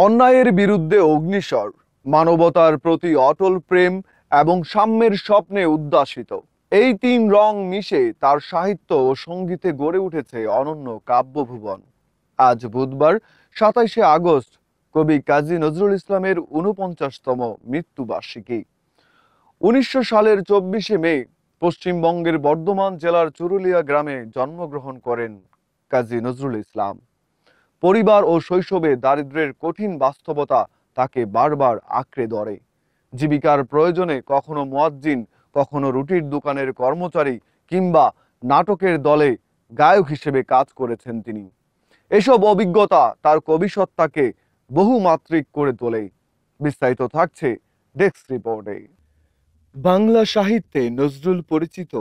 অন্যায়ের বিরুদ্ধে অগ্নিস্বর, মানবতার প্রতি অটল প্রেম এবং সাম্যের স্বপ্নে উদ্যাসিত। এই তিন রং মিশে তার সাহিত্য ও সঙ্গীতে গড়ে উঠেছে অনন্য কাব্যভুবন। আজ বুধবার 27শে আগস্ট কবি কাজী নজরুল ইসলামের ৪৯তম মৃত্যুবার্ষিকী। ১৯০০ সালের ২৪শে মে পশ্চিমবঙ্গের বর্ধমান জেলার চুরুলিয়া গ্রামে জন্মগ্রহণ করেন কাজী নজরুল ইসলাম। পরিবার ও শৈশবে দারিদ্র্যের কঠিন বাস্তবতা তাকে বারবার আঁকড়ে ধরে। জীবিকার প্রয়োজনে কখনো মুয়াজ্জিন, কখনো রুটির দোকানের কর্মচারী কিংবা নাটকের দলে গায়ক হিসেবে কাজ করেছেন তিনি। এসব অভিজ্ঞতা তার কবিসত্তাকে বহুমাত্রিক করে তোলে। বিস্তারিত থাকছে ডেস্ক রিপোর্টে। বাংলা সাহিত্যে নজরুল পরিচিত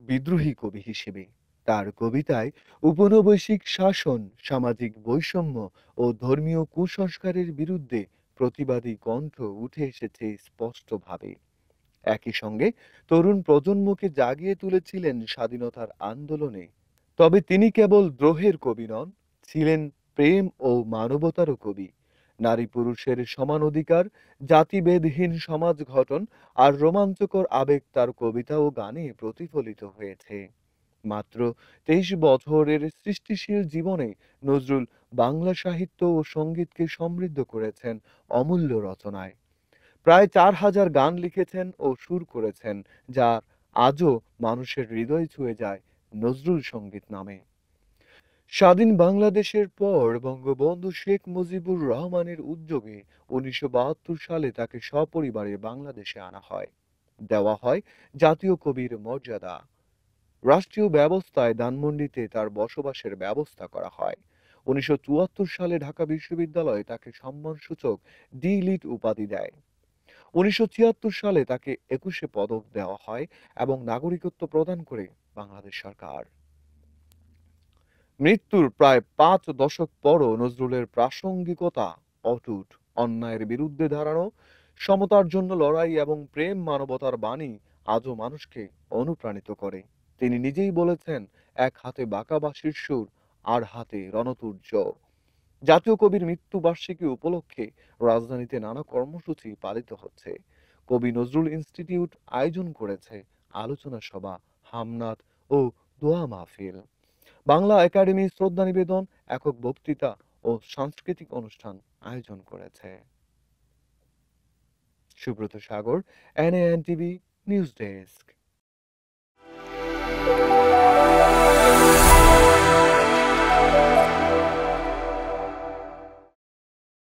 বিদ্রোহী কবি হিসেবে। তার কবিতায় উপনিবেশিক শাসন, সামাজিক বৈষম্য ও ধর্মীয় কুসংস্কারের বিরুদ্ধে প্রতিবাদী কণ্ঠ উঠে এসেছে স্পষ্টভাবে। একই সঙ্গে তরুণ প্রজন্মকে জাগিয়ে তুলেছিলেন স্বাধীনতার আন্দোলনে। তবে তিনি কেবল দ্রোহের কবি নন, ছিলেন প্রেম ও মানবতারও কবি। নারী পুরুষের সমান অধিকার, জাতিভেদহীন সমাজ গঠন আর রোমাঞ্চকর আবেগ তার কবিতা ও গানে প্রতিফলিত হয়েছে। মাত্র ২৩ বছরের সৃষ্টিশীল জীবনে নজরুল বাংলা সাহিত্য ও সঙ্গীতকে সমৃদ্ধ করেছেন অমূল্য রচনায়। প্রায় ৪,০০০ গান লিখেছেন ও সুর করেছেন, যা আজও মানুষের হৃদয় ছুঁয়ে যায় নজরুল সঙ্গীত নামে। স্বাধীন বাংলাদেশের পর বঙ্গবন্ধু শেখ মুজিবুর রহমানের উদ্যোগে ১৯৭২ সালে তাকে সপরিবারে বাংলাদেশে আনা হয়। দেওয়া হয় জাতীয় কবির মর্যাদা। রাষ্ট্রীয় ব্যবস্থায় ধানমন্ডিতে তার বসবাসের ব্যবস্থা করা হয়। ১৯৭৪ সালে ঢাকা বিশ্ববিদ্যালয় তাকে সম্মানসূচক ডি লিট উপাধি দেয়। ১৯৭৬ সালে তাকে ২১শে পদক দেওয়া হয় এবং নাগরিকত্ব প্রদান করে বাংলাদেশ সরকার। মৃত্যুর প্রায় ৫ দশক পরও নজরুলের প্রাসঙ্গিকতা অটুট। অন্যায়ের বিরুদ্ধে দাঁড়ানো, সমতার জন্য লড়াই এবং প্রেম মানবতার বাণী আজও মানুষকে অনুপ্রাণিত করে। তিনি নিজেই বলেছেন, এক হাতে বাঁকা বাঁশির সুর, আর হাতে রণতূর্য। জাতীয় কবির মৃত্যুবার্ষিকী উপলক্ষে রাজধানীতে নানা কর্মসূচি পালিত হচ্ছে। কবি নজরুল ইনস্টিটিউট আয়োজন করেছে আলোচনা সভা, হামনাত ও দোয়া মাহফিল। বাংলা একাডেমি শ্রদ্ধা নিবেদন, একক বক্তৃতা ও সাংস্কৃতিক অনুষ্ঠান আয়োজন করেছে। সুব্রত সাগর, NAN টিভি নিউজ ডেস্ক।